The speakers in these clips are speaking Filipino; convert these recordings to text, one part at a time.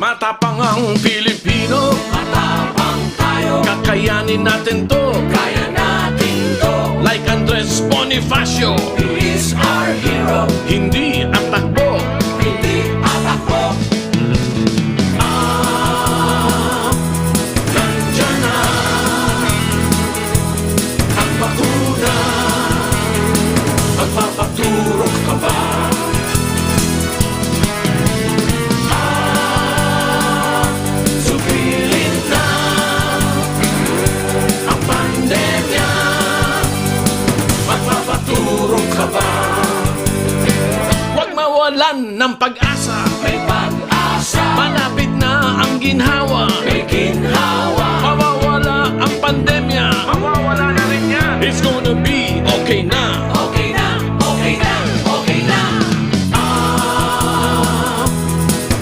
Matapang ang Pilipino, Matapang tayo, kakayanin natin to. kaya natin to. Like Andres Bonifacio, He is our hero, hindi ang takbo. hindi atakbo. Nandiyan na ang bakuna. Magpapaturok ka ba? Sugilin na ang pandemya. Magpapaturok ka ba? Huwag mawalan ng pag-asa, May pag-asa, malapit na ang ginhawa. may ginhawa. Mawawala ang pandemya, mawawala na rin yan. It's gonna be okay na. Okay na, okay na, okay na.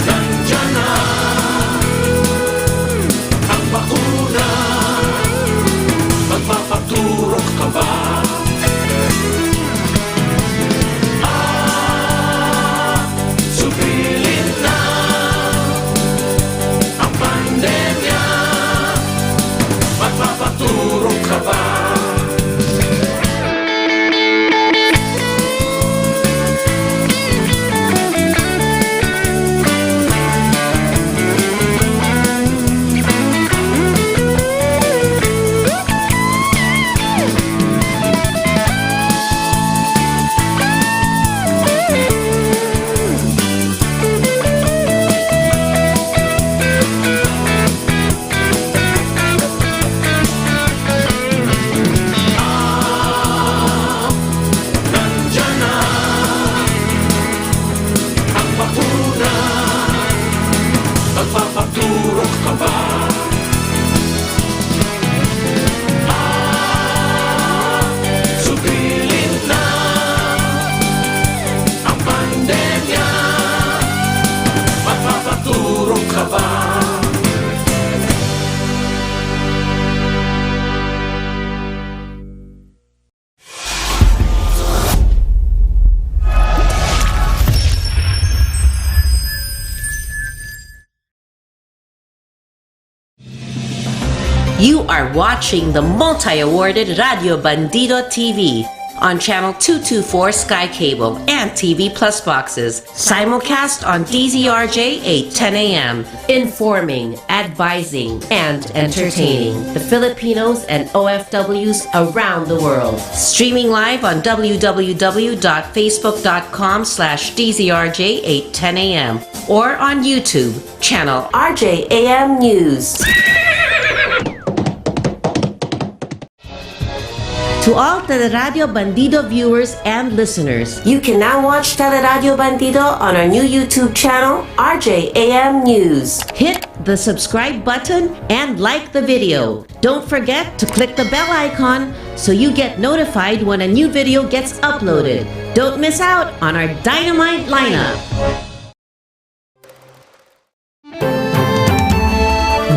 Nandiyan na ang bakuna. Magpapaturok ka ba? Sugilin na ang pandemya. Magpapaturok ka ba? Nandiyan na ang bakuna. Magpapaturok ka ba? Sugilin na ang pandemya. Magpapaturok ka ba? You are watching the multi-awarded Radio Bandido TV on Channel 224 Sky Cable and TV Plus boxes. Simulcast on DZRJ 8:10 a.m. Informing, advising, and entertaining the Filipinos and OFWs around the world. Streaming live on www.facebook.com/DZRJ 8:10 a.m. or on YouTube, channel RJAM News. To all Teleradio Bandido viewers and listeners, you can now watch Teleradio Bandido on our new YouTube channel, RJAM News. Hit the subscribe button and like the video. Don't forget to click the bell icon so you get notified when a new video gets uploaded. Don't miss out on our dynamite lineup.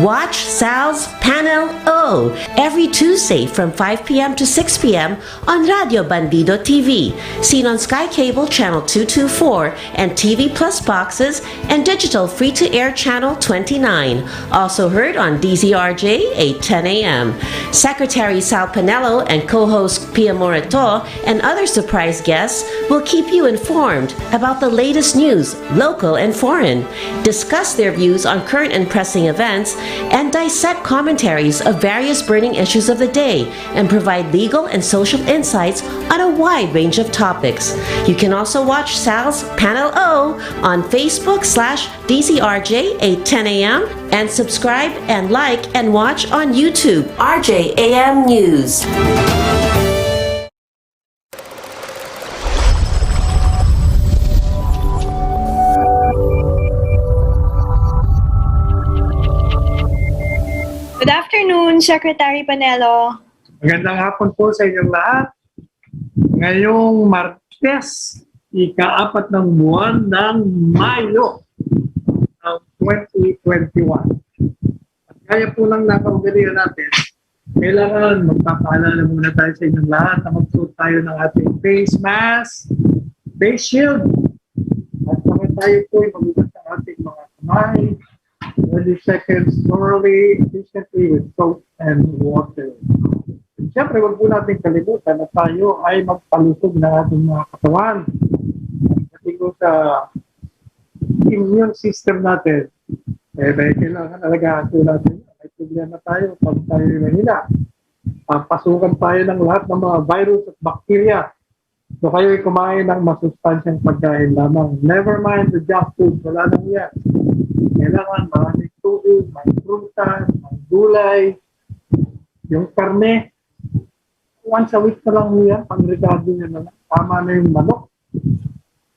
Watch SAL's PANELO every Tuesday from 5 p.m. to 6 p.m. on Radio Bandido TV, seen on Sky Cable Channel 224 and TV Plus boxes and digital free-to-air Channel 29. Also heard on DZRJ 8:10 a.m. Secretary Sal PANELO and co-host PIA MORATO and other surprise guests will keep you informed about the latest news, local and foreign, discuss their views on current and pressing events, and dissect commentaries of various burning issues of the day and provide legal and social insights on a wide range of topics. You can also watch Sal's PANELO on Facebook/DZRJ 8:10 a.m. and subscribe and like and watch on YouTube, RJAM News. Good afternoon, Secretary Panelo. Magandang hapon po sa inyong lahat. Ngayong Martes, ika-4 ng buwan ng Mayo ng 2021. At kaya po lang napagdalihan natin, kailangan magpapaalala muna tayo sa inyong lahat na magsuot tayo ng ating face mask, face shield, at bakit tayo po ay magugat ng ating mga kamay, 30 seconds thoroughly, efficiently with soap and water. And siyempre, wag po natin kalimutan na tayo ay magpalusog ng ating mga katawan. Kasi kung sa immune system natin, may kailangan alagaan po natin. May problema tayo pag tayo mahina. Pasukan tayo ng lahat ng mga virus at bacteria. So kayo'y kumain ng masustansyang pagkain lamang. Never mind the junk food, wala nang yan. Kailangan maraming tubig, may prutas, may gulay, yung karne. Once a week na lang yan, pang-regado nyo na lang. Tama na yung manok.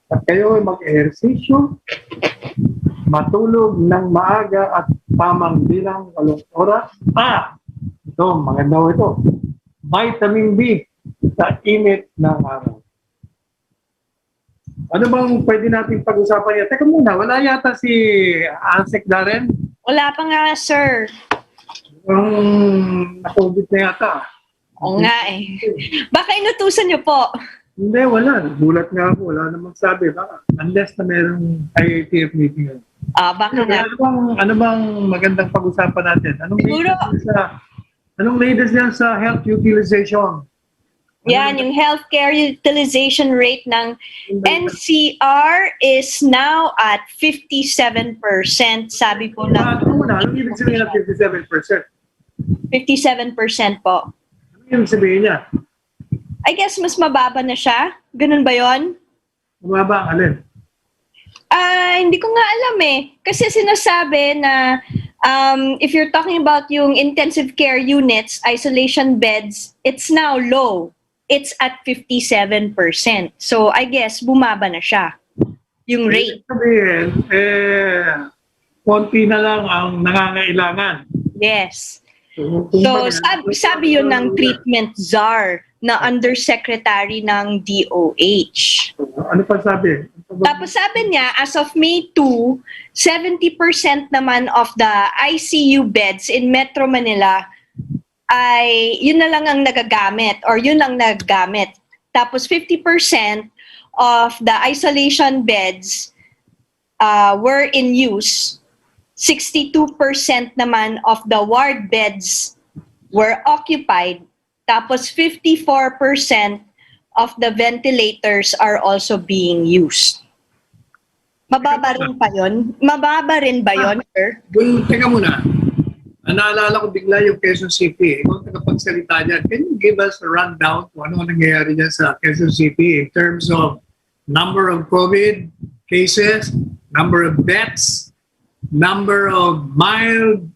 At kayo ay mag-ehersisyo, matulog ng maaga at tamang bilang 8 oras. Ito, maganda ito. Vitamin B sa init ng araw. Ano bang pwede natin pag-usapan yan? Teka muna, wala yata si Ansek Darren? Wala pa nga, sir. Na-COVID na yata. Oo nga eh. Baka inutusan niyo po. Hindi, wala. Gulat nga ako. Wala namang sabi. Baka, unless na merong IATF meeting. Baka nga. Ano bang magandang pag-usapan natin? Anong latest yan sa health utilization? Yan, yung healthcare utilization rate ng NCR is now at 57%. Sabi po ng... Anong ibig sabihin ng 57%? 57% po. Ano ibig sabihin niya? I guess mas mababa na siya. Ganun ba yon? Mababa ang alin? Hindi ko nga alam eh. Kasi sinasabi na if you're talking about yung intensive care units, isolation beds, it's now low. It's at 57%. So, I guess, bumaba na siya. Yung rate. Sabihin, konti na lang ang nangangailangan. Yes. So, sabi yun ng treatment czar na undersecretary ng DOH. Ano pa sabi? Tapos sabi niya, as of May 2, 70% naman of the ICU beds in Metro Manila ay yun na lang ang nagagamit or yun ang nagagamit. Tapos 50% of the isolation beds were in use. 62% naman of the ward beds were occupied. Tapos 54% of the ventilators are also being used. Mababa rin pa yun? Mababa rin ba yun, sir? Teka muna. Naalala ko bigla yung Quezon City. Ikaw tagapagsalita dyan. Can you give us a rundown kung ano nangyayari dyan sa Quezon City in terms of number of COVID cases, number of deaths, number of mild,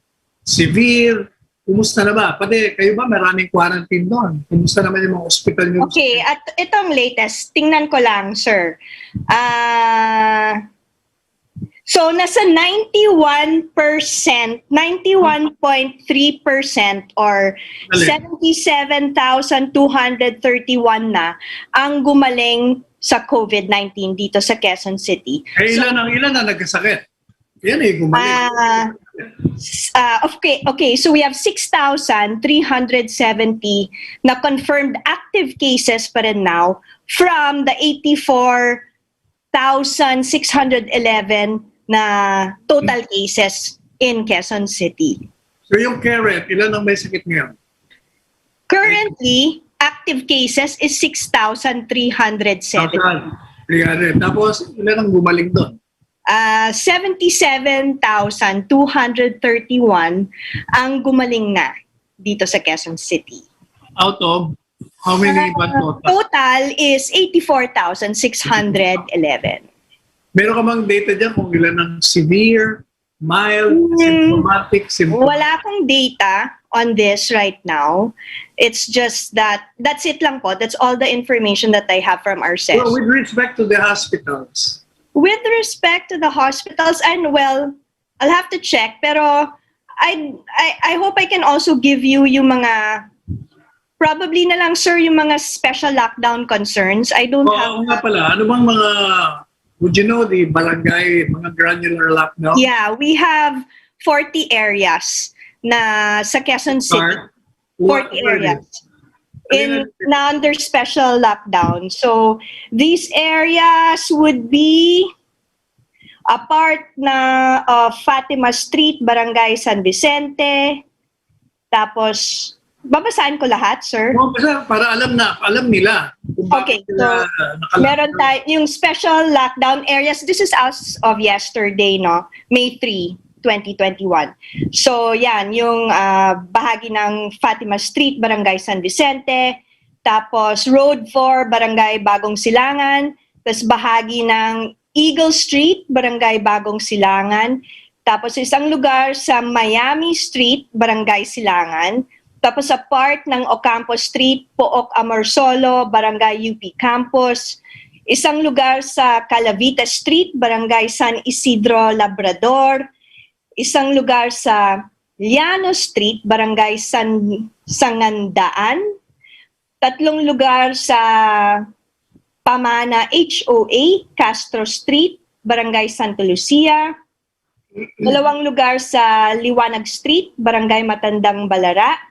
severe, kumusta na ba? Pati kayo ba maraming quarantine doon? Kumusta naman yung mga hospital nyo? Okay, at itong latest, tingnan ko lang, sir. So, nasa 91%, 91.3% or 77,231 na ang gumaling sa COVID-19 dito sa Quezon City. Ilan ang nagkasakit? Yan gumaling. Okay. So we have 6,370 na confirmed active cases pa rin now from the 84,611 na total cases in Quezon City. So yung current, ilan ang may sakit ngayon? Currently, active cases is 6,370. 300. Tapos, ilan ang gumaling doon? 77,231 ang gumaling na dito sa Quezon City. Out of how many ba total? Total is 84,611. Meron ka bang data dyan kung ilan ang severe, mild, symptomatic, Wala akong data on this right now. It's just that's it lang po. That's all the information that I have from our session. Well, with respect to the hospitals, With respect to the hospitals, and well, I'll have to check, pero I hope I can also give you yung mga, probably na lang, sir, yung mga special lockdown concerns. I don't have... nga pala, ano bang mga, would you know the barangay, mga granular lockdown? Yeah, we have 40 areas na sa Quezon City. 40 areas. Na under special lockdown. So, these areas would be A part na Fatima Street, Barangay San Vicente. Tapos, babasahin ko lahat, sir. Para alam nila. Kung Okay, bakit sila so meron tayo yung special lockdown areas. This is as of yesterday, no? May 3, 2021. So, yan, yung bahagi ng Fatima Street, Barangay San Vicente. Tapos, Road 4, Barangay Bagong Silangan. Tapos, bahagi ng Eagle Street, Barangay Bagong Silangan. Tapos, isang lugar sa Miami Street, Barangay Silangan. Tapos sa part ng Ocampo Street, Pook Amorsolo, Barangay UP Campus. Isang lugar sa Calavita Street, Barangay San Isidro Labrador. Isang lugar sa Llano Street, Barangay Sangandaan. 3 lugar sa Pamana HOA, Castro Street, Barangay Santa Lucia. 2 lugar sa Liwanag Street, Barangay Matandang Balara.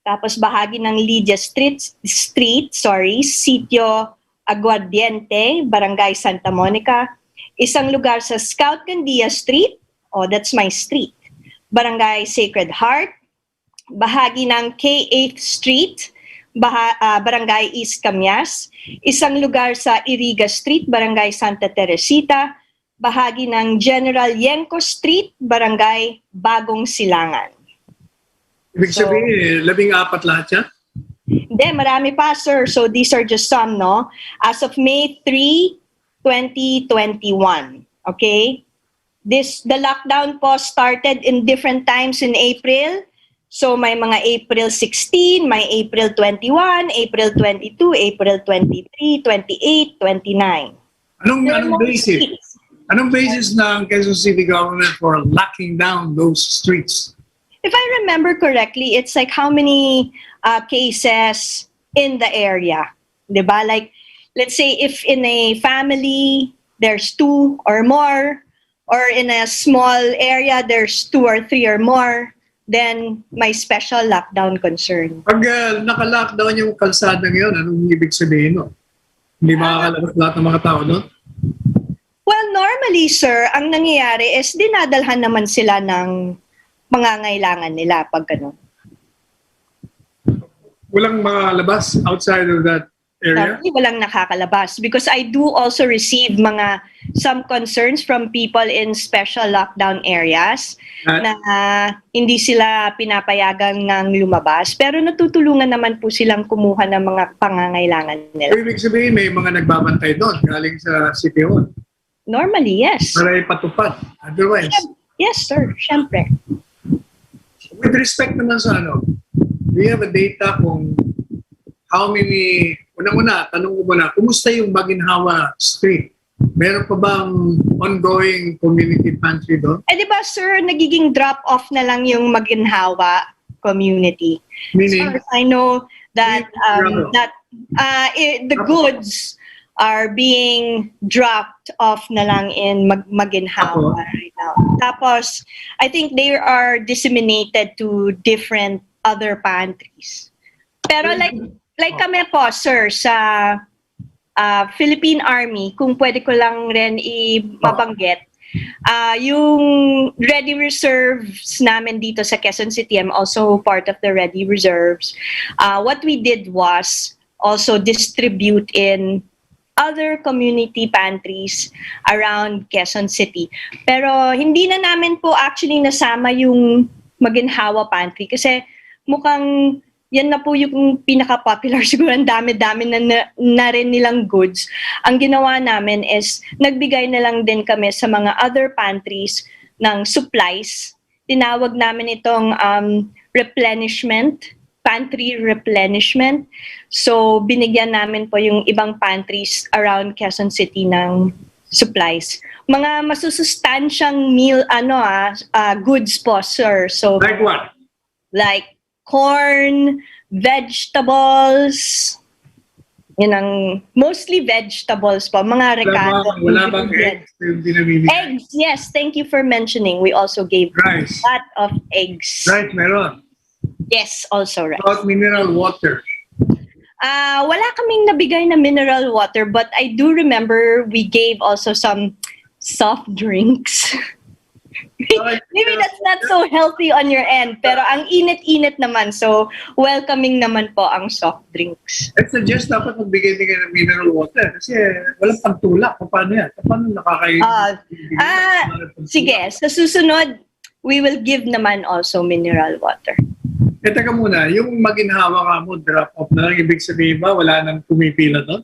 Tapos bahagi ng Lydia Street, Sitio Aguardiente, Barangay Santa Monica. Isang lugar sa Scout Candia Street, that's my street, Barangay Sacred Heart. Bahagi ng K8th Street, Barangay East Camias. Isang lugar sa Iriga Street, Barangay Santa Teresita. Bahagi ng General Yenko Street, Barangay Bagong Silangan. Ibig sabihin, 14 lahat yan? Hindi, marami pa, sir. So these are just some, no? As of May 3, 2021. Okay? The lockdown po started in different times in April. So may mga April 16, may April 21, April 22, April 23, 28, 29. Anong basis? Anong basis ng Quezon City government for locking down those streets? If I remember correctly, it's like how many cases in the area, diba? Like, let's say if in a family, there's 2 or more, or in a small area, there's 2 or 3 or more, then may special lockdown concern. Pag naka-lockdown yung kalsada ngayon, anong ibig sabihin no? Hindi makakalabas lahat ng mga tao doon? Well, normally, sir, ang nangyayari is dinadalhan naman sila ng pangangailangan nila pag gano'n. Walang makalabas outside of that area? Normally, walang nakakalabas because I do also receive some concerns from people in special lockdown areas na hindi sila pinapayagan ng lumabas pero natutulungan naman po silang kumuha ng mga pangangailangan nila. So, ibig sabihin may mga nagbabantay doon galing sa City Hall? Normally, yes. Para ipatupad. Otherwise? Yes, sir. Siyempre. With respect naman sa do you have a data kung how many, unang-una, tanong ko muna, kumusta yung Maginhawa Street? Meron pa bang ongoing community pantry doon? Di ba, sir, nagiging drop-off na lang yung Maginhawa community. Meaning? So, I know that the goods are being dropped off na lang in Maginhawa right now. Tapos, I think they are disseminated to different other pantries. Pero like kami po, sir, sa Philippine Army, kung pwede ko lang rin mabanggit, yung Ready Reserves namin dito sa Quezon City, I'm also part of the Ready Reserves. What we did was also distribute in other community pantries around Quezon City. Pero hindi na namin po actually nasama yung Maginhawa pantry kasi mukhang yan na po yung pinaka-popular. Siguro ang dami-dami na rin nilang goods. Ang ginawa namin is nagbigay na lang din kami sa mga other pantries ng supplies. Tinawag namin itong pantry replenishment. So, binigyan namin po yung ibang pantries around Quezon City ng supplies. Mga masusustansyang goods po, sir. So, Like what? Like corn, vegetables, yun ang mostly vegetables po, mga recado. Wala bang eggs yung binabibigay? Eggs, yes. Thank you for mentioning. We also gave Rice. a lot of eggs. Right, meron. Yes, also rice. About mineral water. Wala kaming nabigay na mineral water, but I do remember we gave also some soft drinks. Maybe that's not so healthy on your end, pero ang init-init naman, so welcoming naman po ang soft drinks. I suggest dapat magbigay din kayo ng mineral water kasi walang pagtulak. Paano yan? Paano nakakain? Sige, sa susunod, we will give naman also mineral water. Teka muna, yung maginhawa ka mo, drop off na lang, ibig sabihin ba, wala nang pumipila doon?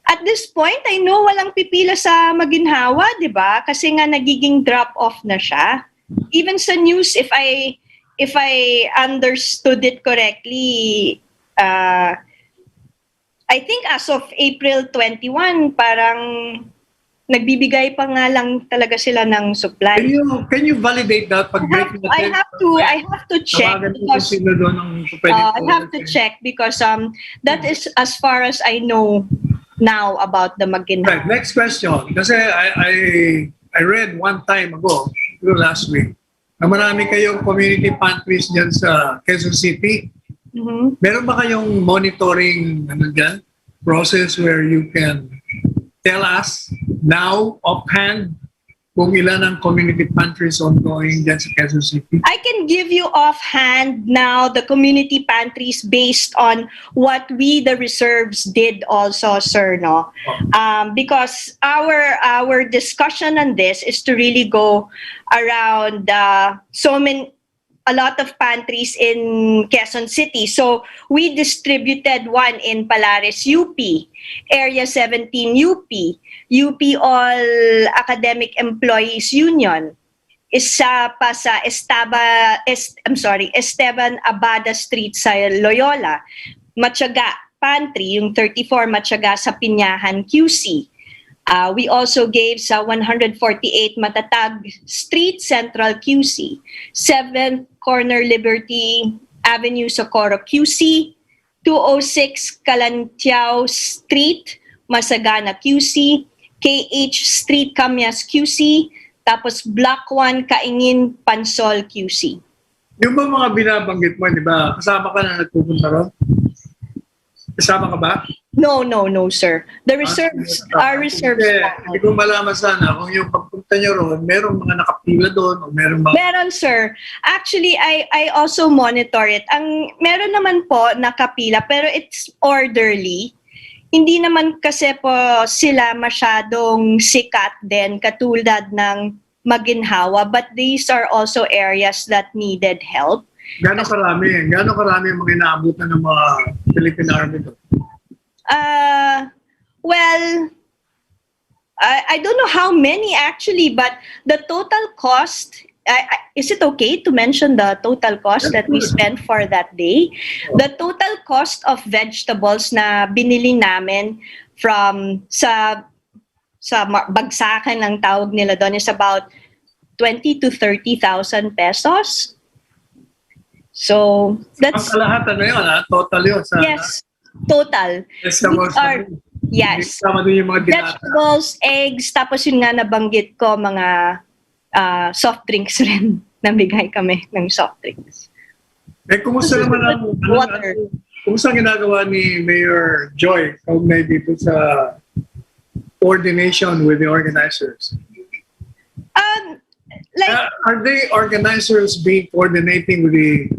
At this point, I know walang pipila sa maginhawa, di ba? Kasi nga nagiging drop-off na siya. Even sa news, if I understood it correctly, I think as of April 21, parang nagbibigay pa nga lang talaga sila ng supply. Can you validate that? I have to check because I have to check because that is as far as I know now about the maginhawa. Right, next question. Kasi I read one time ago, last week, na marami kayong community pantries dyan sa Quezon City. Mm-hmm. Meron ba kayong monitoring process where you can tell us now offhand kung ilan ang community pantries ongoing dyan sa Quezon City? I can give you offhand now the community pantries based on what we, the reserves, did also, sir, no? Because our discussion on this is to really go around a lot of pantries in Quezon City. So we distributed one in Palares, UP, Area 17, UP All Academic Employees Union, isa pa sa Esteban Abada Street sa Loyola, Matyaga Pantry, yung 34 Matyaga sa Pinyahan, QC. We also gave sa 148 Matatag Street, Central QC, 7th Corner Liberty Avenue, Socorro QC, 206 Kalantiao Street, Masagana QC, KH Street, Camyas QC, tapos Block 1, Kaingin, Pansol QC. Yung ba mga binabanggit mo, di ba? Kasama ka na nagpupunta ron? Kasama ka ba? No, sir. The reserves are reserves. Hindi ko malaman sana kung yung pagpunta nyo ron, merong mga nakapila doon o merong mga... Meron, sir. Actually, I also monitor it. Meron naman po nakapila, pero it's orderly. Hindi naman kasi po sila masyadong sikat din, katulad ng maginhawa, but these are also areas that needed help. Gano'ng karami yung mga inaabutan ng mga Philippine Army doon? Well, I don't know how many actually, but the total cost, is it okay to mention the total cost that we spent for that day? The total cost of vegetables na binili namin from sa bagsakan ng tawag nila doon is about 20 to 30,000 pesos. So, that's... Ang kalahatan na yun, total yun. Yes, total. Yes. Kasama din yung mga dilata. Vegetables, eggs, tapos yun nga nabanggit ko, mga soft drinks rin. Nabigay kami ng soft drinks. Kumusta naman water. Kumusta ang ginagawa ni Mayor Joy kaugnay dito sa coordination with the organizers? Are they organizers coordinating with the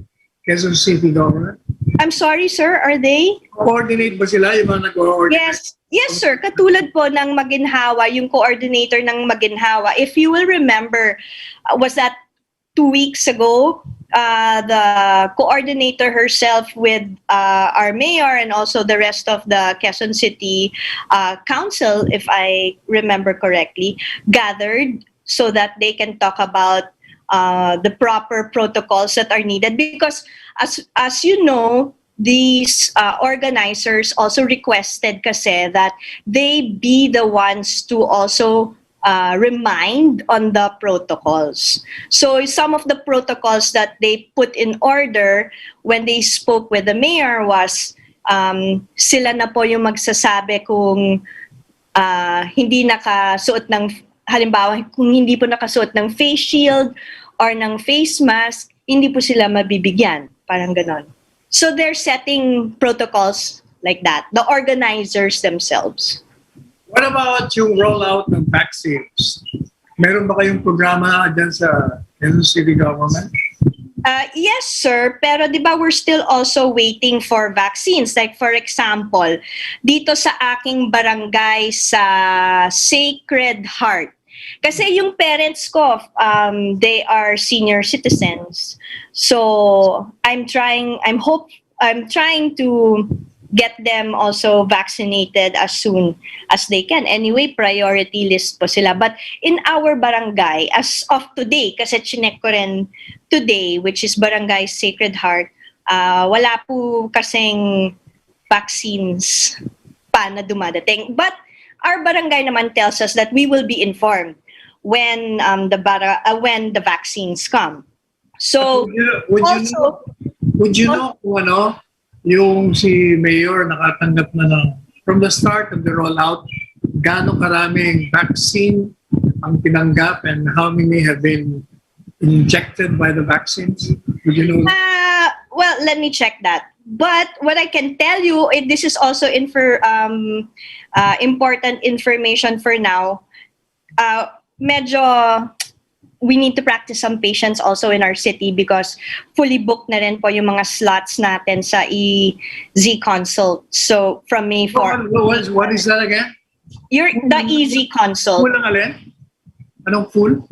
Quezon City government? I'm sorry, sir, are they? Coordinate ba sila yung mga nag-organize? Yes, sir. Katulad po ng Maginhawa, yung coordinator ng Maginhawa. If you will remember, was that 2 weeks ago? The coordinator herself with our mayor and also the rest of the Quezon City Council, if I remember correctly, gathered so that they can talk about the proper protocols that are needed. Because as you know, these organizers also requested kasi that they be the ones to also remind on the protocols. So some of the protocols that they put in order when they spoke with the mayor was sila na po yung magsasabi kung hindi nakasuot ng, halimbawa kung hindi po nakasuot ng face shield or ng face mask, hindi po sila mabibigyan. Parang ganon. So they're setting protocols like that, the organizers themselves. What about yung rollout ng vaccines? Meron ba kayong programa dyan sa Quezon City government? Yes, sir. Pero di ba we're still also waiting for vaccines. Like for example, dito sa aking barangay sa Sacred Heart. Kasi yung parents ko, they are senior citizens. So I'm trying to get them also vaccinated as soon as they can. Anyway, priority list po sila. But in our barangay, as of today, kasi chinek ko rin today, which is Barangay Sacred Heart, wala po kasing vaccines pa na dumadating. But our barangay naman tells us that we will be informed when the vaccines come. So, Would you know kung ano, yung si Mayor nakatanggap na ng, from the start of the rollout, gaano karaming vaccine ang tinanggap and how many have been injected by the vaccines? Would you know? Well, let me check that. But what I can tell you, this is also important information for now. Medyo we need to practice some patience also in our city because fully booked na rin po yung mga slots natin sa EZ Consult. So from May 4. What is that again? The EZ Consult. Full ang alin? Anong full?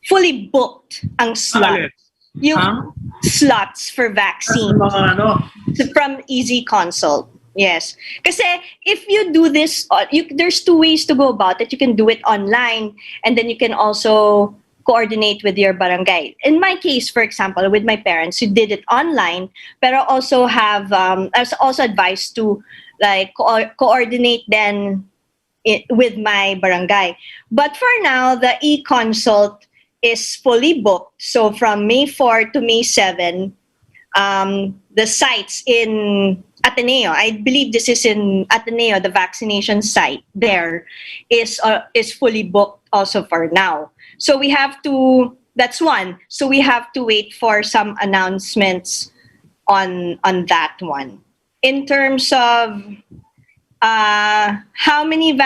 Fully booked ang slot. Yung slots for vaccine. Mga ano? From EZ Consult. Yes. Kasi if you do this, there's two ways to go about it. You can do it online and then you can also coordinate with your barangay. In my case, for example, with my parents who did it online, pero also I was also advised to like coordinate then with my barangay. But for now, the e-consult is fully booked. So from May 4 to May 7, the sites in Ateneo, I believe this is in Ateneo, the vaccination site there is fully booked also for now. So we have to, that's one. So we have to wait for some announcements on that one. In terms of how many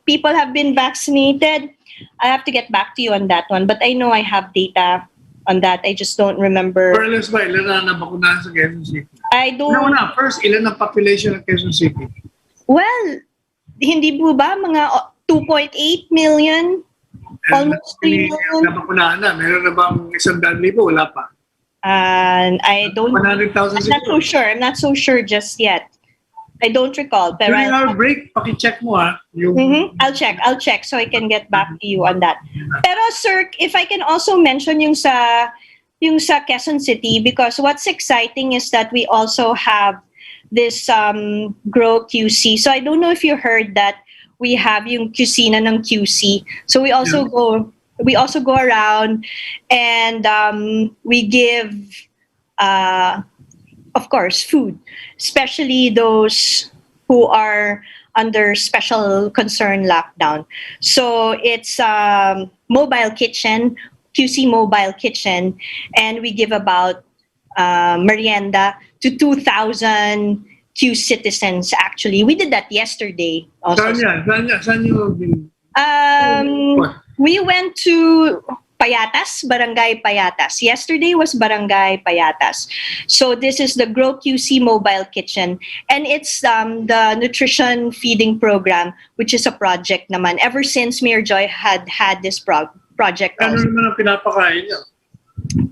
people have been vaccinated, I have to get back to you on that one. But I know I have data on that. I just don't remember. Perlis ba, ilan na nabakunahan sa Quezon City? I don't... First, ilan ang population ng Quezon City? Well, hindi po ba mga 2.8 million? Almost 3 million? Nabakunahan na. Meron na bang 100,000? Wala pa. I don't... 100,000 I'm not so sure. I'm not so sure just yet. I don't recall. Pero during our break, paki-check mo yung... I'll check so I can get back to you on that. Pero sir, if I can also mention yung sa Quezon City, because what's exciting is that we also have this Grow QC. So I don't know if you heard that we have yung kusina ng QC. So we also go around and we give of course food, especially those who are under special concern lockdown. So it's mobile kitchen, QC mobile kitchen, and we give about merienda to 2,000 Q citizens actually. We did that yesterday also. Saan yung... We went to Payatas, Barangay Payatas. Yesterday was Barangay Payatas. So this is the Grow QC Mobile Kitchen. And it's the nutrition feeding program, which is a project naman. Ever since Mayor Joy had this project Ano also. naman ang pinapakain niyo?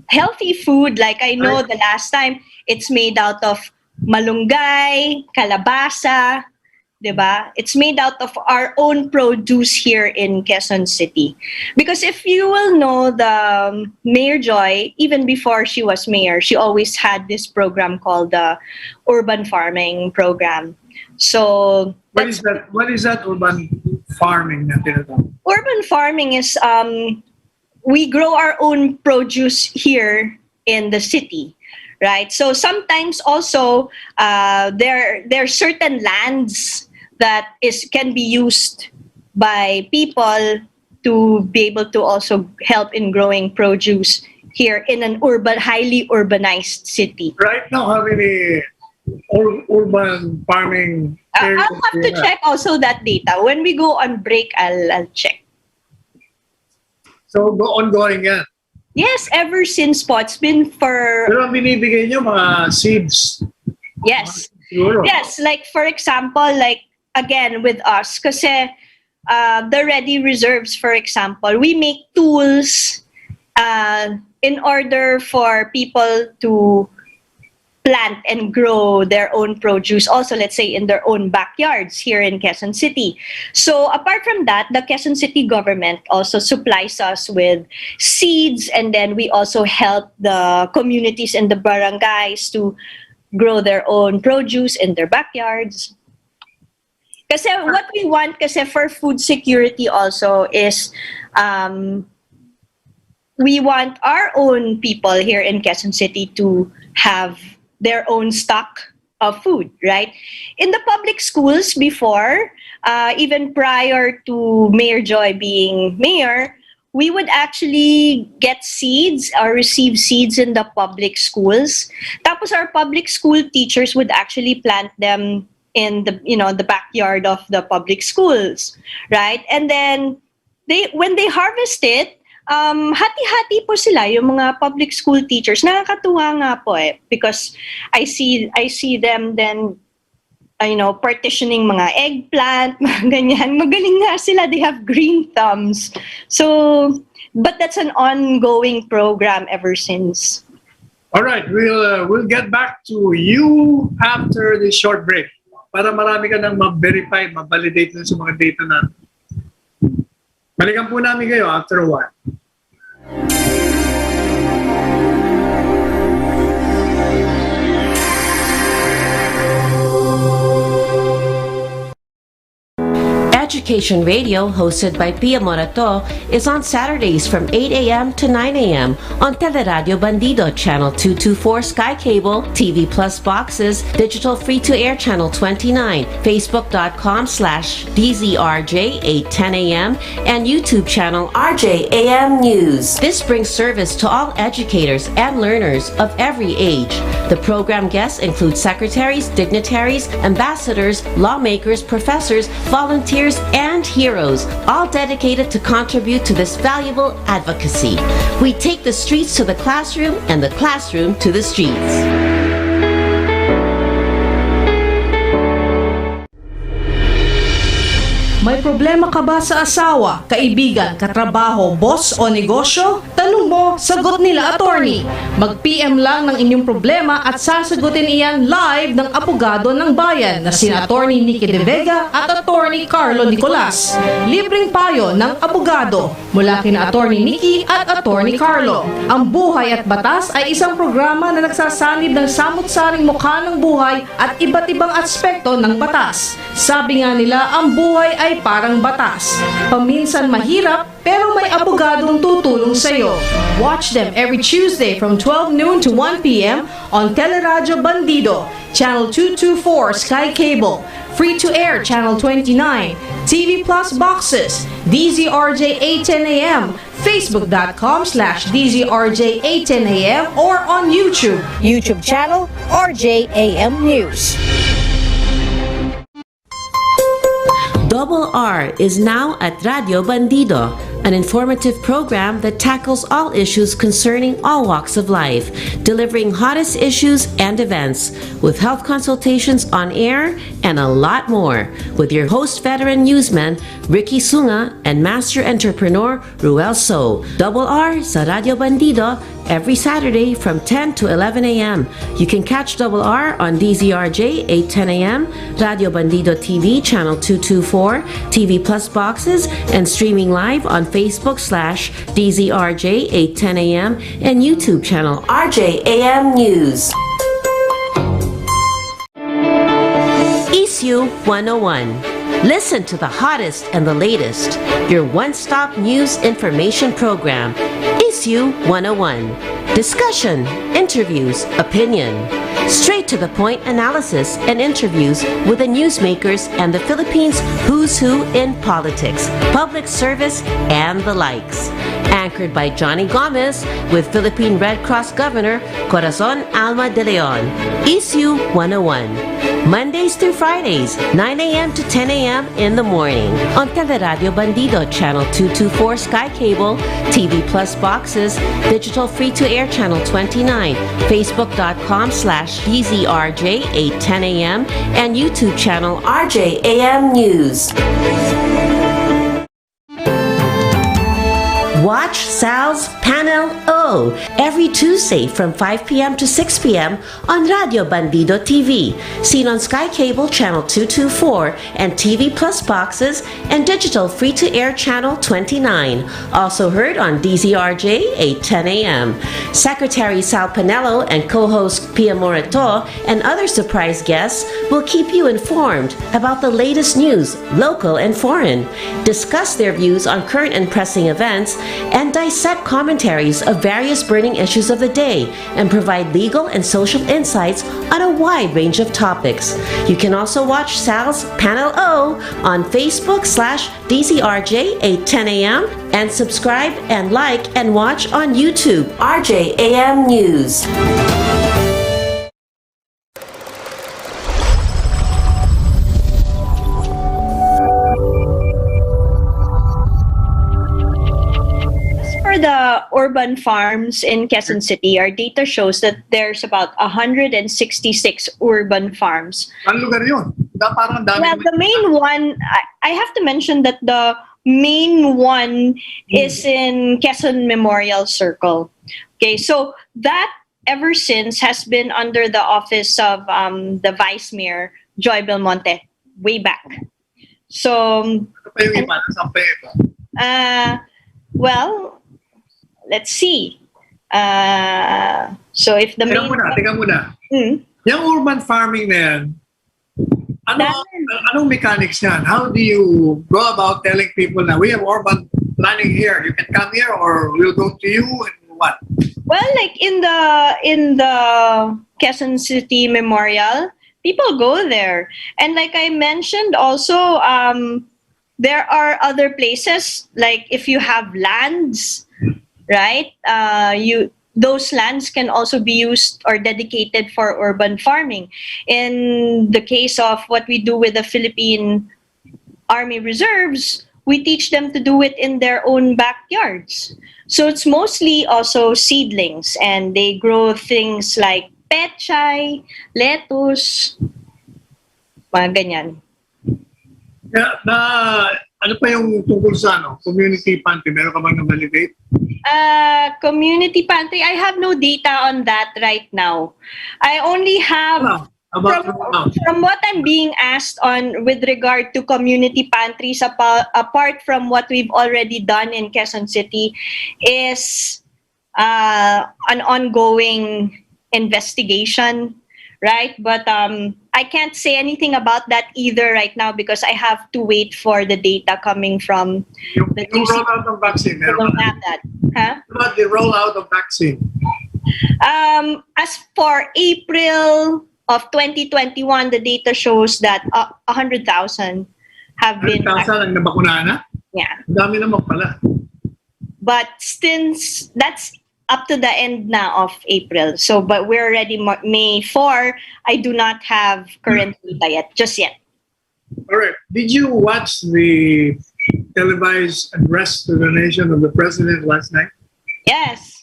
Healthy food, like I know the last time, it's made out of malunggay, kalabasa, diba? It's made out of our own produce here in Quezon City. Because if you will know the Mayor Joy, even before she was mayor, she always had this program called the Urban Farming Program. So What is that urban farming na tinatawag? urban farming is we grow our own produce here in the city, right? So sometimes also there are certain lands that can be used by people to be able to also help in growing produce here in an highly urbanized city. Right now, how many urban farming I'll areas have we to check also that data. When we go on break, I'll check. So, ongoing yan. Yes, ever since po. It's been for... Pero ang binibigay nyo, mga seeds. Yes. Siguro. Yes, like for example, like again with us, kasi the ready reserves, for example, we make tools in order for people to plant and grow their own produce, also let's say in their own backyards here in Quezon City. So apart from that, the Quezon City government also supplies us with seeds, and then we also help the communities in the barangays to grow their own produce in their backyards. Kasi what we want kasi for food security also is we want our own people here in Quezon City to have their own stock of food, right? In the public schools before, even prior to Mayor Joy being mayor, we would actually get seeds or receive seeds in the public schools. Tapos our public school teachers would actually plant them in the backyard of the public schools, right? And then when they harvest it, hati-hati po sila yung mga public school teachers. Nakakatuwa nga po because I see them then partitioning mga eggplant, mga ganyan. Magaling nga sila, they have green thumbs. So, but that's an ongoing program ever since. All right, we'll get back to you after this short break. Para marami ka nang ma-verify, ma-validate sa mga data natin. Balikan po namin kayo after a while. Education Radio, hosted by Pia Morato, is on Saturdays from 8 a.m. to 9 a.m. on Teleradio Bandido, Channel 224 Sky Cable, TV Plus boxes, digital free-to-air Channel 29, Facebook.com/DZRJ 8:10 a.m., and YouTube channel RJAM News. This brings service to all educators and learners of every age. The program guests include secretaries, dignitaries, ambassadors, lawmakers, professors, volunteers, and heroes, all dedicated to contribute to this valuable advocacy. We take the streets to the classroom and the classroom to the streets. May problema ka ba sa asawa, kaibigan, katrabaho, boss o negosyo? Tanong mo, sagot nila attorney. Mag-PM lang ng inyong problema at sasagutin iyan live ng abogado ng bayan na sina Attorney Nikki De Vega at Attorney Carlo Nicolas. Libreng payo ng abogado mula kina Attorney Nikki at Attorney Carlo. Ang Buhay at Batas ay isang programa na nagsasanib ng samut-saring mukha ng buhay at iba't ibang aspekto ng batas. Sabi nga nila, ang buhay ay parang batas. Paminsan mahirap, pero may abogadong tutulong sa iyo. Watch them every Tuesday from 12 noon to 1 p.m. on Teleradio Bandido, Channel 224 Sky Cable, free-to-air Channel 29, TV Plus boxes, DZRJ 8:10 a.m., Facebook.com/DZRJ 8:10 a.m. or on YouTube channel RJAM News. Double R is now at Radio Bandido, an informative program that tackles all issues concerning all walks of life, delivering hottest issues and events, with health consultations on air and a lot more, with your host veteran newsman Ricky Sunga and master entrepreneur Ruel So. Double R sa Radio Bandido every Saturday from 10 to 11 a.m. You can catch Double R on DZRJ 8:10 a.m., Radio Bandido TV Channel 224, TV Plus boxes, and streaming live on Facebook/DZRJ 8:10 a.m. and YouTube channel RJAM News. Issue 101. Listen to the hottest and the latest. Your one-stop news information program. Issue 101. Discussion, interviews, opinion. Straight to the point analysis and interviews with the newsmakers and the Philippines' who's who in politics, public service, and the likes. Anchored by Johnny Gomez with Philippine Red Cross Governor Corazon Alma de Leon. Issue 101. Mondays through Fridays, 9 a.m. to 10 a.m. in the morning. On Teleradio Bandido, Channel 224 Sky Cable, TV Plus boxes, digital free-to-air Channel 29, Facebook.com/DZRJ 810 a.m. and YouTube channel RJAM News. Watch Sal's Panel O every Tuesday from 5 p.m. to 6 p.m. on Radio Bandido TV, seen on Sky Cable Channel 224 and TV Plus boxes and digital free-to-air Channel 29. Also heard on DZRJ 810 a.m. Secretary Sal PANELO and co-host PIA MORATO and other surprise guests will keep you informed about the latest news, local and foreign, discuss their views on current and pressing events, and dissect commentaries of various burning issues of the day and provide legal and social insights on a wide range of topics. You can also watch Sal's Panel O on Facebook/DZRJ 810 a.m. and subscribe and like and watch on YouTube RJAM News. The urban farms in Quezon City, our data shows that there's about 166 urban farms. Ang lugar yun? Parang dami. Well, the main one, I have to mention that the main one is in Quezon Memorial Circle. Okay, so that ever since has been under the office of the Vice Mayor, Joy Belmonte, way back. So, Ano pa yung iba? Saan pa yung iba? well, let's see. So if the Teka muna. Yung urban farming na yan, anong mechanics yan? How do you go about telling people na we have urban planning here, you can come here or we'll go to you and what? Well, like in the Quezon City Memorial, people go there. And like I mentioned also, there are other places, like if you have lands, right? Those lands can also be used or dedicated for urban farming. In the case of what we do with the Philippine Army Reserves, we teach them to do it in their own backyards. So it's mostly also seedlings, and they grow things like pechay, lettuce, mga ganyan. Ano pa yung tungkol sa community pantry? Meron ka bang na-validate? Community pantry, I have no data on that right now. I only have from what I'm being asked on with regard to community pantries, apart from what we've already done in Quezon City, is an ongoing investigation, right? But I can't say anything about that either right now because I have to wait for the data coming from the Yung rollout of vaccine. I don't have that. Huh? What about the rollout of vaccine? As for April of 2021, the data shows that 100,000 have been... 100,000 ang nabakunahan na? Yeah. Ang dami naman pala. But since that's up to the end now of April, so but we're already May 4, I do not have current data yet, just yet. All right. Did you watch the televised address to the nation of the president last night? Yes.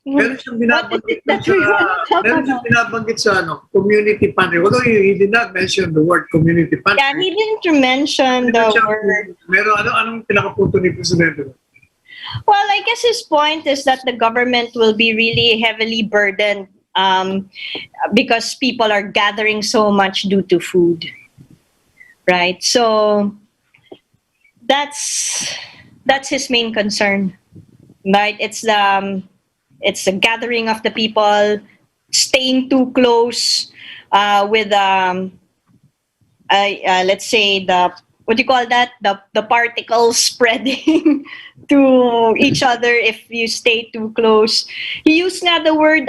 Meron siyang binabanggit That we wanna talk about? sa community pantry. Although he did not mention the word community pantry. Yeah, he didn't mention the word. Meron anong pinakapunto ni Presidente? Well, I guess his point is that the government will be really heavily burdened because people are gathering so much due to food, right? So that's his main concern, right? It's the gathering of the people, staying too close with let's say the what do you call that? The particles spreading to each other if you stay too close. He used nga the word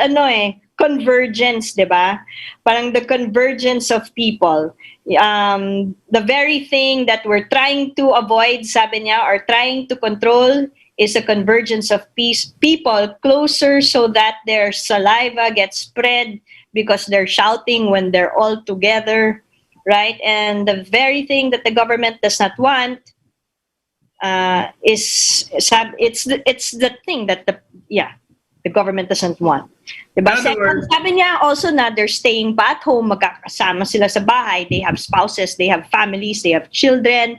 convergence, di ba? Parang the convergence of people. The very thing that we're trying to avoid, sabi niya, or trying to control is a convergence of people closer so that their saliva gets spread because they're shouting when they're all together, right? And the very thing that the government does not want it's the thing that the government doesn't want. Diba? In other words, Sabi niya also na they're staying pa at home, magkakasama sila sa bahay, they have spouses, they have families, they have children,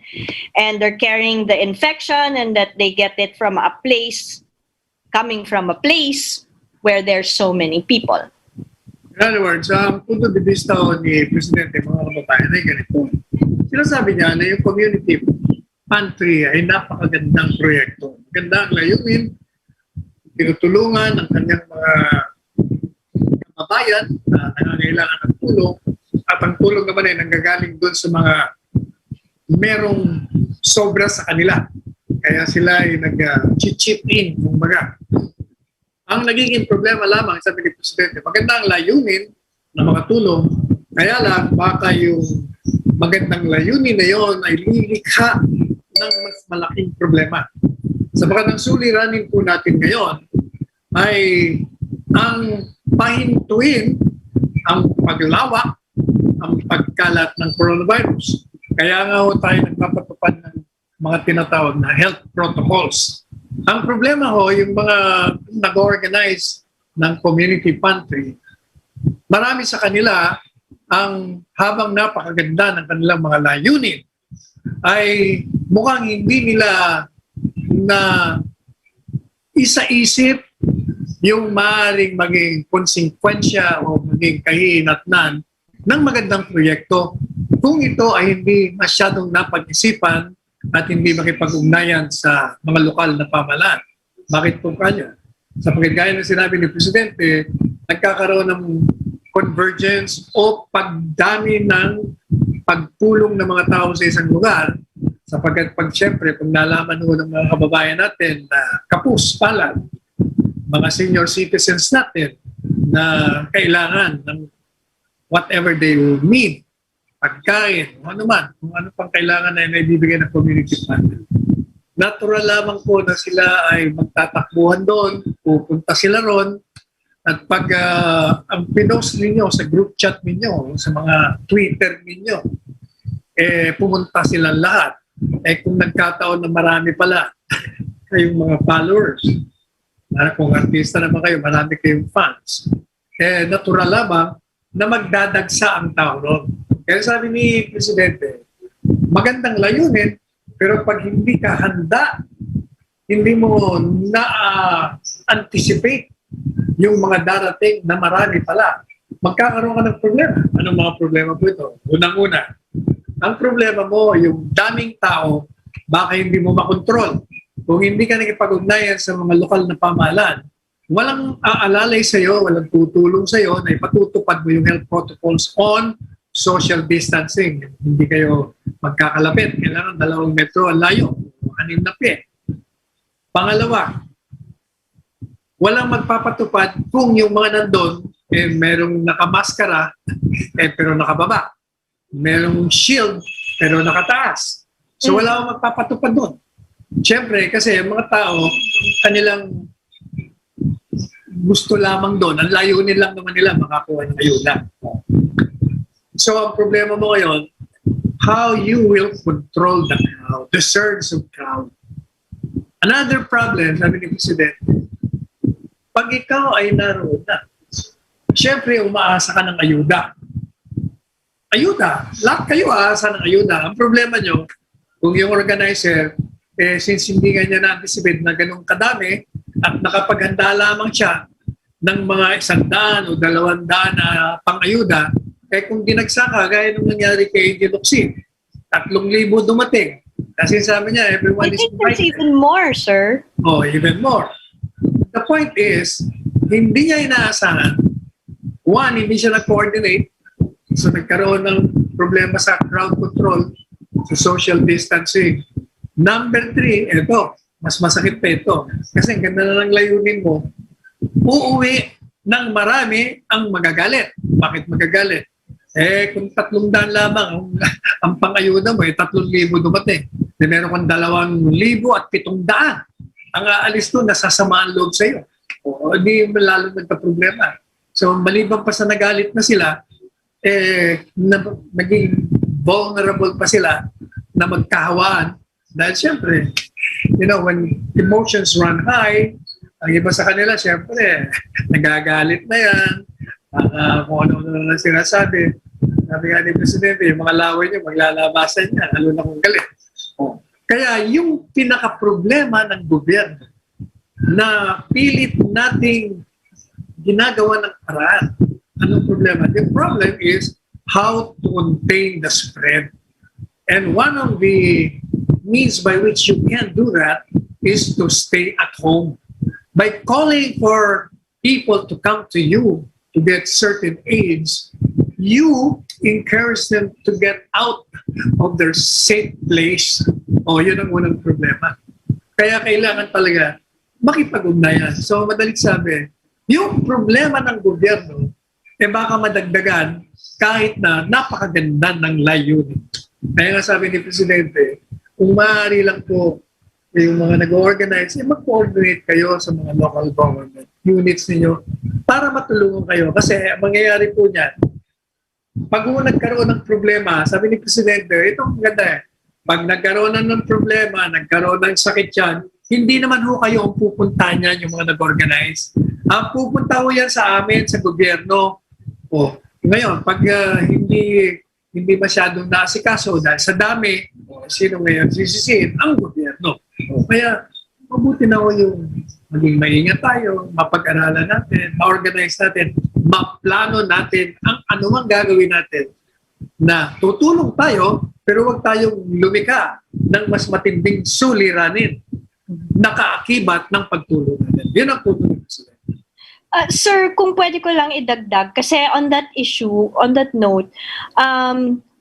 and they're carrying the infection, and that they get it from coming from a place where there's so many people. in other words, ang punto de vista ni Presidente, mga kababayan, ay ganito. Sinasabi niya na yung community pantry ay napakagandang proyekto. Ganda ang layunin, tinutulungan ng kanyang mga kababayan na nangangailangan ng tulong, at ang tulong naman ay nanggagaling doon sa mga merong sobra sa kanila. Kaya sila ay nag-chip in, kumbaga. Ang nagiging problema lamang, sabi ni Presidente, maganda ang layunin ng mga tulong, kaya lang baka yung magandang layunin na yon ay lilikha ng mas malaking problema. Sabagat ang suliranin po natin ngayon ay ang pahintuin ang paglawak, ang pagkalat ng coronavirus. Kaya nga ho tayo nagpapatupad ng mga tinatawag na health protocols. Ang problema ho, yung mga nag-organize ng community pantry, marami sa kanila ang habang napakaganda ng kanilang mga layunin, ay mukhang hindi nila na isa-isip yung maaaring maging konsekwensya o maging kahihinatnan ng magandang proyekto kung ito ay hindi masyadong napag-isipan at hindi makipag-ugnayan sa mga lokal na pamahalaan. Bakit po kanya? Sa pagkagaya ng sinabi ni Presidente, nagkakaroon ng convergence o pagdami ng pagpulong ng mga tao sa isang lugar, sapagkat siyempre, pag nalaman ho ng mga kababayan natin na kapus palad, mga senior citizens natin na kailangan ng whatever they will need, pagkain, kung ano pang kailangan na naibibigay ng community partner. Natural lamang po na sila ay magtatakbuhan doon, pupunta sila ron, at pag ang pinost ninyo sa group chat ninyo, sa mga Twitter ninyo, pumunta silang lahat. Kung nagkataon na marami pala kayong mga followers, kung artista naman kayo, marami kayong fans, natural lamang na magdadagsa ang tao ron. Kaya sabi ni Presidente, magandang layunin, pero pag hindi ka handa, hindi mo na-anticipate yung mga darating na marami pala, magkakaroon ka ng problema. Anong mga problema po ito? Unang-una, ang problema mo, yung daming tao, baka hindi mo makontrol. Kung hindi ka nakipag-ugnayan sa mga lokal na pamahalaan, walang aalalay sa'yo, walang tutulong sa'yo na ipatutupad mo yung health protocols on social distancing. Hindi kayo magkakalapit. Kailangan 2 metro ang layo, 6 na pie. Pangalawa, walang magpapatupad kung yung mga nandun, merong nakamaskara, pero nakababa. Merong shield, pero nakataas. So wala akong magpapatupad doon. Siyempre, kasi yung mga tao, kanilang gusto lamang doon, ang layunin lang naman nila makakuha ng ayuda. So ang problema mo ngayon, how you will control the crowd, the surge of crowd. Another problem, sabi ni Presidente, pag ikaw ay naroon na, siyempre umaasa ka ng ayuda. Ayuda. Lahat kayo aasa ng ayuda. Ang problema nyo, kung yung organizer, since hindi nga niya na-anticipate na ganun kadami, at nakapaghanda lamang siya ng mga 100 o 200 na pang-ayuda, kung dinagsaka, gaya nung nangyari kay Diloxin, 3,000 dumating. Kasi sabi niya, everyone is invited. I think there's even more, sir. Oh, even more. The point is, hindi niya inaasahan. One, hindi siya nag-coordinate. So nagkaroon ng problema sa crowd control. sa social distancing. Number 3, ito, mas masakit pa ito. Kasi ang ganda na ng layunin mo, uuwi ng marami ang magagalit. Bakit magagalit? Kung 300 lamang ang pang-ayuda mo, 3,000 dumating. Meron kang 2,700 ang aalis doon, nasasamaan loob sa iyo. O di lalo nagka-problema. So maliban pa sa nagalit na sila, naging vulnerable pa sila na magkahawaan. Dahil siyempre, when emotions run high, ang iba sa kanila, siyempre, nagagalit na yan. Kung ano-ano na sinasabi. Sabi nga ni Presidente, yung mga laway niyo, maglalabasan niya, lalo na kung galit. Kaya yung pinaka-problema ng gobyerno na pilit nating ginagawa ng paraan. Anong problema? The problem is how to contain the spread. And one of the means by which you can do that is to stay at home. By calling for people to come to you to get certain aids, you encourage them to get out of their safe place. Yun ang unang problema. Kaya kailangan talaga makipag-ugnayan. So, madalit sabi, yung problema ng gobyerno, baka madagdagan kahit na napakaganda ng layunin. Kaya nga sabi ni Presidente, kung maaari lang po yung mga nag-organize, mag-coordinate kayo sa mga local government units ninyo para matulungan kayo. Kasi ang mangyayari po niyan, pag nagkaroon ng problema, sabi ni Presidente, itong maganda pag nagkaroon ng problema, nagkaroon ng sakit yan, hindi naman ho kayo ang pupuntahan yan, yung mga nag-organize. Ang pupunta ho yan sa amin, sa gobyerno. Ngayon, pag hindi masyadong naasikaso dahil sa dami, sino ngayon sisisihin? Ang gobyerno. Kaya, mabuti na ho yung maging maingat tayo, mapag-aralan natin, ma-organize natin, ma-plano natin ang anumang gagawin natin na tutulong tayo, pero huwag tayong lumika ng mas matinding suliranin na kaakibat ng pagtulong natin. Yun ang tutulong sila. Sir, kung pwede ko lang idagdag, kasi on that issue, on that note,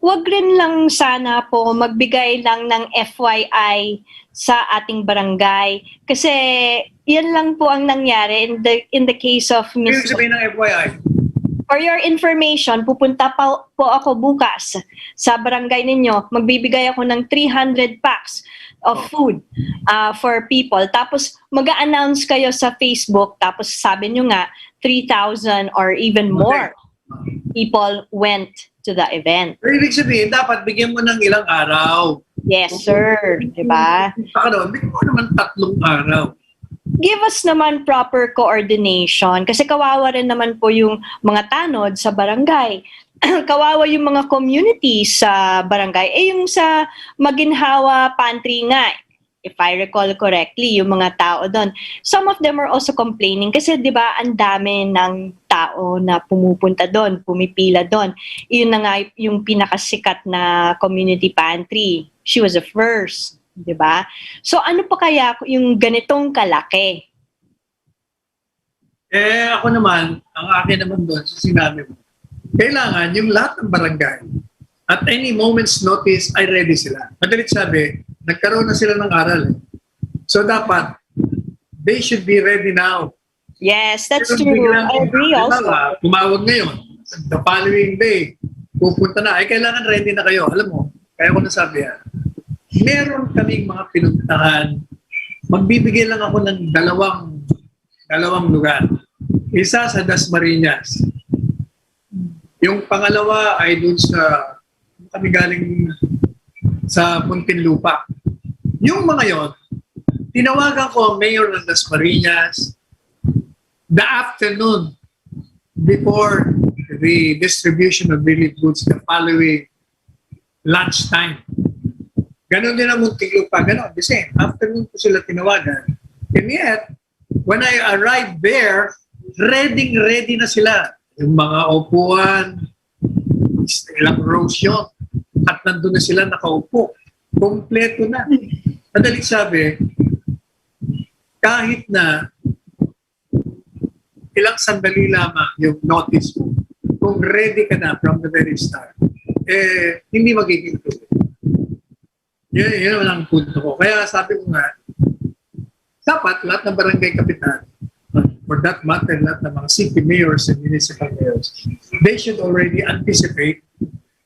wag rin lang sana po magbigay lang ng FYI sa ating barangay. Kasi yan lang po ang nangyari in the case of Ano sabihin ng FYI? For your information, pupunta po ako bukas sa barangay ninyo. Magbibigay ako ng 300 packs of food for people. Tapos mag-a-announce kayo sa Facebook. Tapos sabi nyo nga, 3,000 or even more people went to the event. Pero ibig sabihin, dapat bigyan mo ng ilang araw. Yes, sir. Diba? Baka doon, bigyan mo naman 3 araw. Give us naman proper coordination kasi kawawa rin naman po yung mga tanod sa barangay. Kawawa yung mga community sa barangay. Yung sa Maginhawa Pantry nga, if I recall correctly, yung mga tao doon, some of them are also complaining kasi di ba ang dami ng tao na pumupunta doon, pumipila doon. Yun na nga yung pinakasikat na community pantry. She was the first. Diba? So ano pa kaya yung ganitong kalaki? Ako naman, ang akin naman doon, sa sinabi mo, kailangan yung lahat ng barangay, at any moment's notice, ay ready sila. Madalit sabi, nagkaroon na sila ng aral. So dapat, they should be ready now. Yes, that's Pero true. I agree also. Tumawag ngayon, the following day, pupunta na, kailangan ready na kayo. Alam mo, kaya ko nasabi yan. Meron kaming mga pinuntahan. Magbibigay lang ako ng dalawang lugar. Isa sa Dasmariñas. Yung pangalawa ay dun sa kami galing sa Muntinlupa. Yung mga yon, tinawagan ko ang mayor ng Dasmariñas the afternoon before the distribution of relief goods the following lunchtime. Ganon din ang Muntinlupa, ganon. The same. Afternoon ko sila tinawagan. And yet, when I arrived there, ready na sila. Yung mga upuan, ilang rows yun. At nandun na sila nakaupo. Kompleto na. Madaling sabi, kahit na ilang sandali lamang yung notice mo, kung ready ka na from the very start, hindi magiging tuloy. Yun lang ang punto ko. Kaya sabi ko nga, dapat lahat ng barangay kapitan, for that matter, lahat ng mga city mayors and municipal mayors, they should already anticipate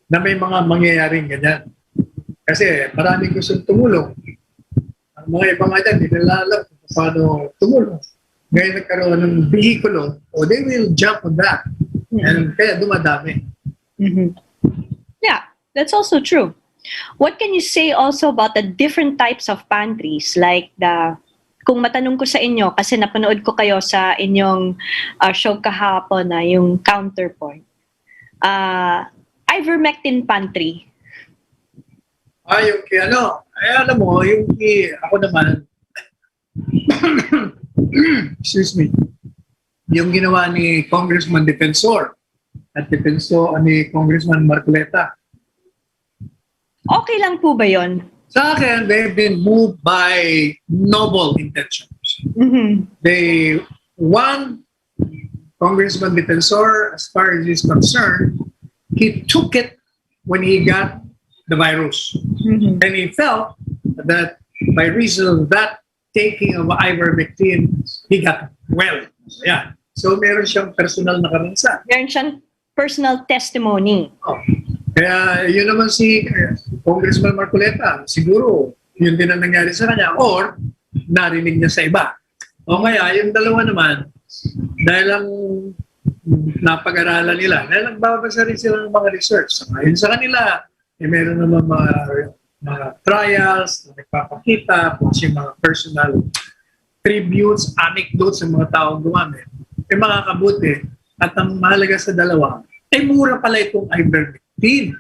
na may mga mangyayaring ganyan. Kasi maraming gustong tumulong. Ang mga ibang nga dyan, hindi nila alam kung paano tumulong. Ngayon nagkaroon ng vehikulo, they will jump on that. And kaya dumadami. Yeah, that's also true. What can you say also about the different types of pantries? Like kung matanong ko sa inyo, kasi napanood ko kayo sa inyong show kahapon na yung Counterpoint. Ivermectin pantry. Yung alam mo, ako naman, excuse me, yung ginawa ni Congressman Defensor at ni Congressman Marcoleta. Okay lang po ba yon? Sa akin, they've been moved by noble intentions. Congressman Defensor, as far as he's concerned, he took it when he got the virus. And he felt that by reason of that taking of ivermectin, he got well. Yeah. So meron siyang personal na karanasan. Meron siyang personal testimony. Kaya yun naman si Congressman Marcoleta, siguro yun din ang nangyari sa kanya or narinig niya sa iba. O kaya yung dalawa naman, dahil lang napag-aralan nila, dahil nagbabasa rin sila ng mga research. Ngayon sa kanila, meron naman mga trials na nagpapakita, kung yung mga personal tributes, anecdotes ng mga taong gumamit. Makakabuti. At ang mahalaga sa dalawa, mura pala itong ivermectin.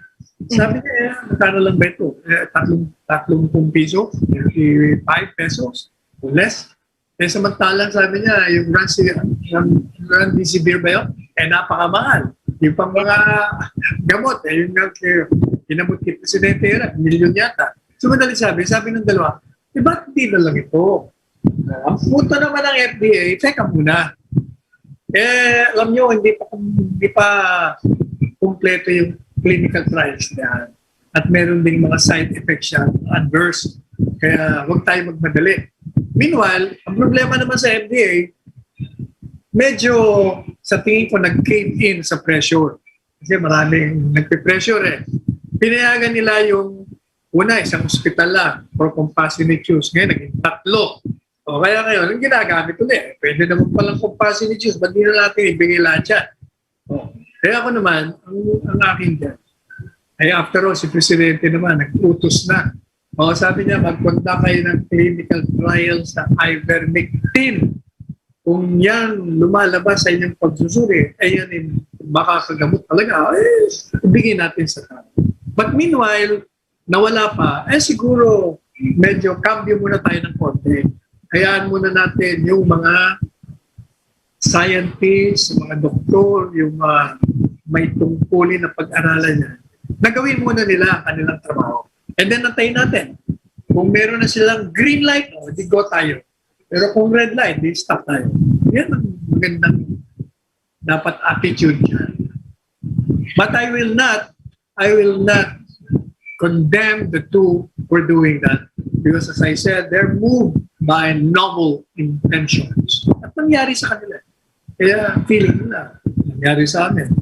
Sabi niya, magkano lang ba ito? 30 piso? 35 pesos? O less? Samantalang sabi niya, yung Remdesivir ba yun? Napakamahal. Yung pang mga gamot, yung inabot kay Presidente Era, milyon yata. So madali sabi ng dalawa, ba't hindi na lang ito? Ang punto naman ng FDA, teka muna. Alam nyo, hindi pa kumpleto yung clinical trials niya. At meron ding mga side effects siya, adverse. Kaya huwag tayo magmadali. Meanwhile, ang problema naman sa FDA, medyo sa tingin ko nag-cave in sa pressure. Kasi maraming nagpe-pressure Pinayagan nila yung isang ospital lang for compassionate use. Ngayon, naging 3. O kaya ngayon, ang ginagamit ulit. Pwede naman palang compassionate use. Ba't di na natin ibigay lahat yan? Kaya ako naman, ang akin dyan, after all, si Presidente naman, nag-utos na. Sabi niya, mag-conduct kayo ng clinical trial sa ivermectin. Kung yan lumalabas sa inyong pagsusuri, yan baka kagamot talaga, ibigay natin sa tao. But meanwhile, nawala pa, siguro medyo cambio muna tayo ng konti. Hayaan muna natin yung mga scientists, mga doktor, yung may tungkulin na pag-aralan niya, nagawin muna nila ang kanilang trabaho. And then nantayin natin. Kung meron na silang green light, di go tayo. Pero kung red light, di stop tayo. Yan ang magandang dapat attitude niya. But I will not condemn the two for doing that. Because as I said, they're moved by noble intentions. At nangyari sa kanila. Kaya feeling nila, nangyari sa amin.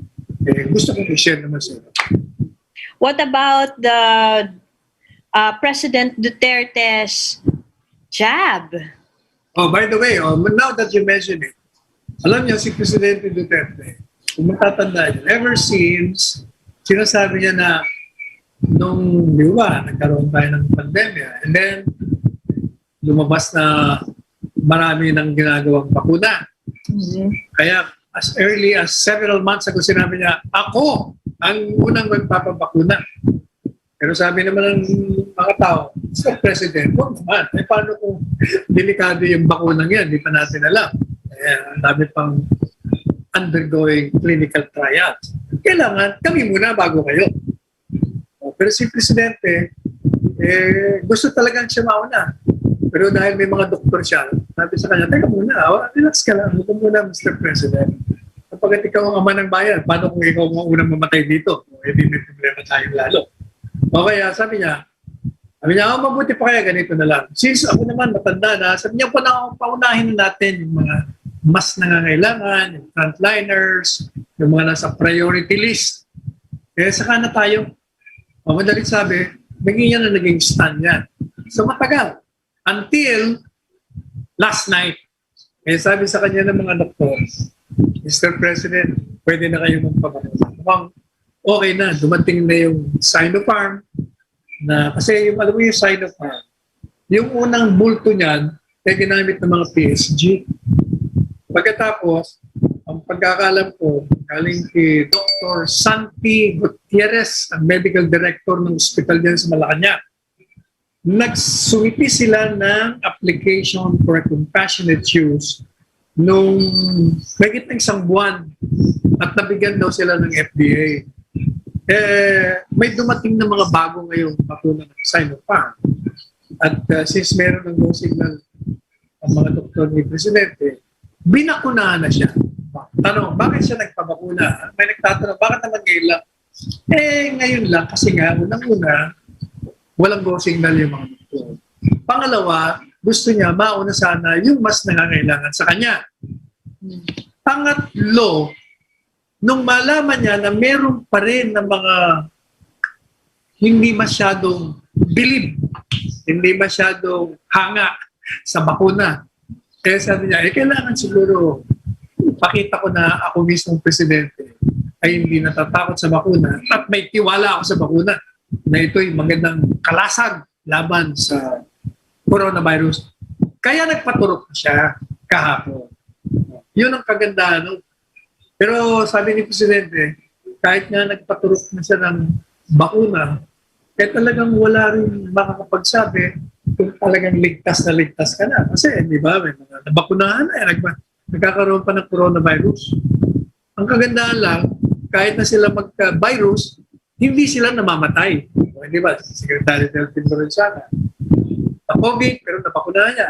Gusto kong i-share naman sa inyo. What about the President Duterte's jab? By the way, now that you mention it, alam niyo si Presidente Duterte, kung matatandaan niyo, ever since sinasabi niya na nung, di ba, nagkaroon tayo ng pandemya, and then lumabas na marami ng ginagawang bakuna. Kaya as early as several months ago, sinabi niya, ako ang unang magpapabakuna. Pero sabi naman ng mga tao, Mr. President, huwag naman. Paano kung delikado yung bakunang yan? Di pa natin alam. Ang dami pang undergoing clinical trials. Kailangan kami muna bago kayo. Pero si Presidente, gusto talagang siya mauna. Pero dahil may mga doktor siya, sabi sa kanya, teka muna, relax ka lang. Huwag muna, Mr. President. Kapag ikaw ang ama ng bayan, paano kung ikaw ang unang mamatay dito? Hindi may problema tayo lalo. O kaya sabi niya, Sabi niya, mabuti pa kaya ganito na lang. Since ako naman matanda na, sabi niya, paunahin natin yung mga mas nangangailangan, yung frontliners, yung mga nasa priority list. Kaya saka na tayo. Madalit sabi, bigyan na naging stand yan. So matagal. Until last night. Kaya sabi sa kanya ng mga doktor, Mr. President, pwede na kayo magpapakita. Mukhang okay na, dumating na yung Sinopharm, na kasi yung, alam mo yung Sinopharm, yung unang bulto niyan, ay ginamit ng mga PSG. Pagkatapos, ang pagkakalam ko, galing kay Dr. Santi Gutierrez, ang medical director ng hospital dyan sa Malacanang. Nagsumiti sila ng application for a compassionate use nung mahigit ng isang buwan at nabigyan daw sila ng FDA. May dumating na mga bago ngayong bakuna ng Sinopharm. At since meron ng no signal ang mga doktor ni Presidente, binakunahan na siya. Tanong, bakit siya nagpabakuna? May nagtatanong, bakit naman ngayon lang? Ngayon lang kasi nga, unang-una, walang go signal yung mga doktor. Pangalawa, gusto niya mauna sana yung mas nangangailangan sa kanya. Pangatlo, nung malaman niya na meron pa rin ng mga hindi masyadong bilib, hindi masyadong hanga sa bakuna. Kaya sabi niya, kailangan siguro pakita ko na ako mismong presidente ay hindi natatakot sa bakuna at may tiwala ako sa bakuna na ito'y magandang kalasag laban sa coronavirus. Kaya nagpaturok siya kahapon. Yun ang kagandahan. No? Pero sabi ni Presidente, kahit nga nagpaturok na siya ng bakuna, kaya talagang wala rin makakapagsabi kung talagang ligtas na ligtas ka na. Kasi, di ba, may mga nabakunahan na, nagkakaroon pa ng coronavirus. Ang kagandahan lang, kahit na sila magka-virus, hindi sila namamatay. Di ba, Secretary del Health sana. Na COVID, pero nabakunahan niya.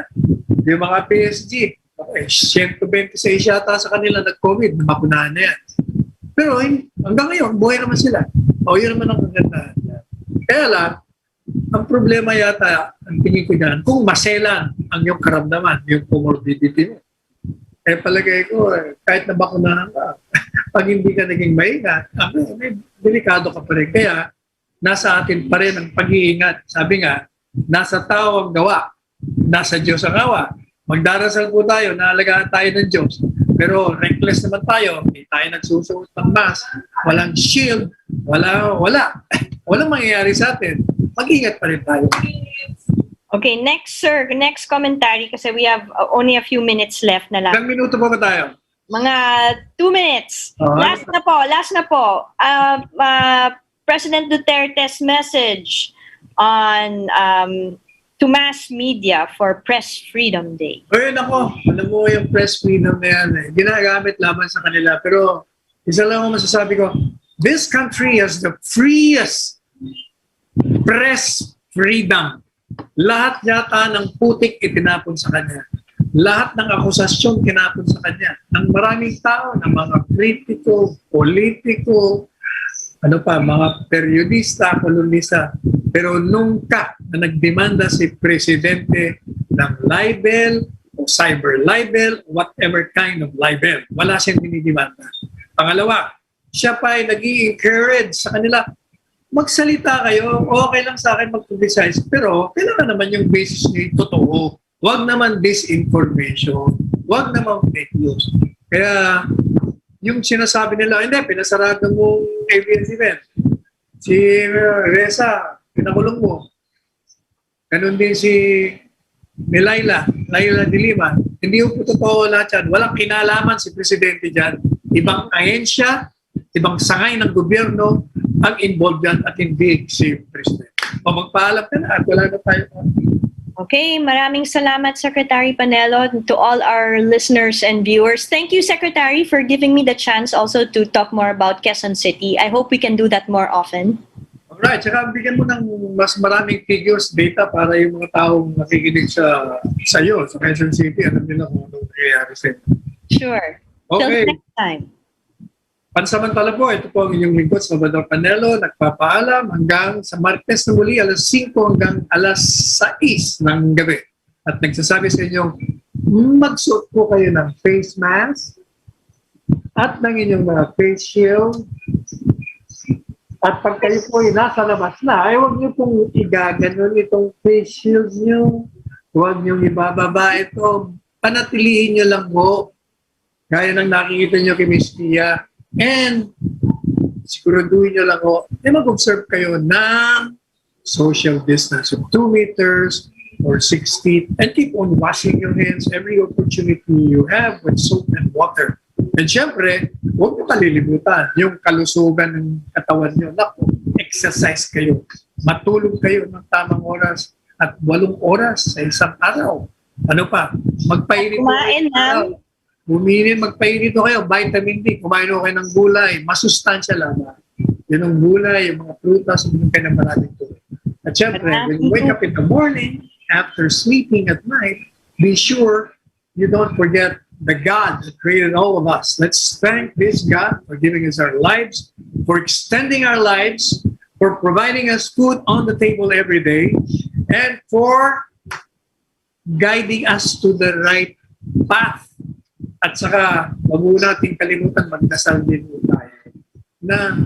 Yung mga PSG, 126 yata sa kanila nag-COVID, nabakunahan na yan. Pero hanggang ngayon, buhay naman sila. Yun naman ang kagandahan. Kaya lang, ang problema yata, ang tingin ko dyan, kung maselan ang iyong karamdaman, yung comorbidity mo. Palagay ko, kahit nabakunahan ka, pag hindi ka naging maingat, may delikado ka pa rin. Kaya, nasa atin pa rin ang pag-iingat. Sabi nga, nasa tao ang gawa, nasa Diyos ang awa. Magdarasal po tayo, naalagaan tayo ng Diyos. Pero reckless naman tayo, hindi tayo nagsusuot ng mask, walang shield, walang mangyayari sa atin. Mag-ingat pa rin tayo. Okay, next sir, next commentary kasi we have only a few minutes left na lang. Ilang minuto pa ba tayo? Mga 2 minutes. Last na po. President Duterte's message on to mass media for Press Freedom Day. Nako, alam mo yung press freedom na yan. Ginagamit laban sa kanila. Pero isa lang ang masasabi ko, this country has the freest press freedom. Lahat yata ng putik itinapon sa kanya. Lahat ng akusasyon tinapon sa kanya. Ng maraming tao, ng mga kritiko, politiko, mga periodista, kolumnista. Pero nungka na nagdemanda si Presidente ng libel o cyber libel, whatever kind of libel, wala siyang dinidemanda. Pangalawa, siya pa ay nag-i-encourage sa kanila, magsalita kayo, okay lang sa akin mag-criticize, pero kailangan naman yung basis niyo totoo. Huwag naman disinformation. Huwag naman fake news. Kaya, yung sinasabi nila, hindi, pinasarado mo ABS-CBN. Si Reza, pinakulong mo. Ganun din si Laila de Lima. Hindi po totoo lahat yan. Walang kinalaman si Presidente dyan. Ibang ahensya, ibang sangay ng gobyerno ang involved yan at hindi si Presidente. Magpaalam ka na at wala na tayo. Okay, maraming salamat Secretary Panelo, to all our listeners and viewers. Thank you Secretary for giving me the chance also to talk more about Quezon City. I hope we can do that more often. Alright, saka bigyan mo ng mas maraming figures, data para yung mga taong nakikinig sa iyo, sa Quezon City, alam nila kung anong nangyayari sa inyo. Sure. Okay. Till next time. Pansamantala po, ito po ang inyong lingkod, Salvador Panelo, nagpapaalam hanggang sa Martes na muli, alas 5 hanggang alas 6 ng gabi. At nagsasabi sa inyo, magsuot po kayo ng face mask at ng inyong mga face shield. At pag kayo po ay nasa labas na, ay huwag niyo pong igaganon itong face shield niyo. Huwag niyo ibababa ito. Panatilihin niyo lang po. Gaya ng nakikita niyo kay Miss PIA. And siguraduhin nyo lang po, mag-observe kayo ng social distance of 2 meters or 6 feet and keep on washing your hands every opportunity you have with soap and water. And syempre, huwag nyo kalilimutan yung kalusugan ng katawan nyo. Naku, exercise kayo. Matulog kayo ng tamang oras at 8 oras sa isang araw. Ano pa? Magpainit Kumain na. Magpainito kayo, vitamin D, kumain kayo ng gulay, masustansya lang. Yun ang gulay, yung mga prutas, uminom kayo ng maraming tubig. At syempre, when you wake up in the morning, after sleeping at night, be sure you don't forget the God that created all of us. Let's thank this God for giving us our lives, for extending our lives, for providing us food on the table every day, and for guiding us to the right path. At saka, wag muna natin kalimutan, magdasal din tayo na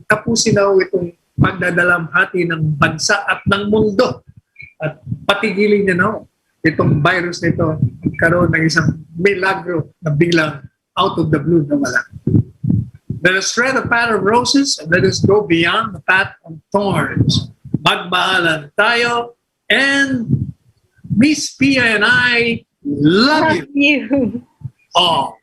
tapusin na itong pagdadalamhati ng bansa at ng mundo. At patigilin niya na itong virus na ito magkaroon ng isang milagro na biglang out of the blue na wala. Let us tread the path of roses and let us go beyond the path of thorns. Magmahalan tayo, and Miss Pia and I love you. You. Oh.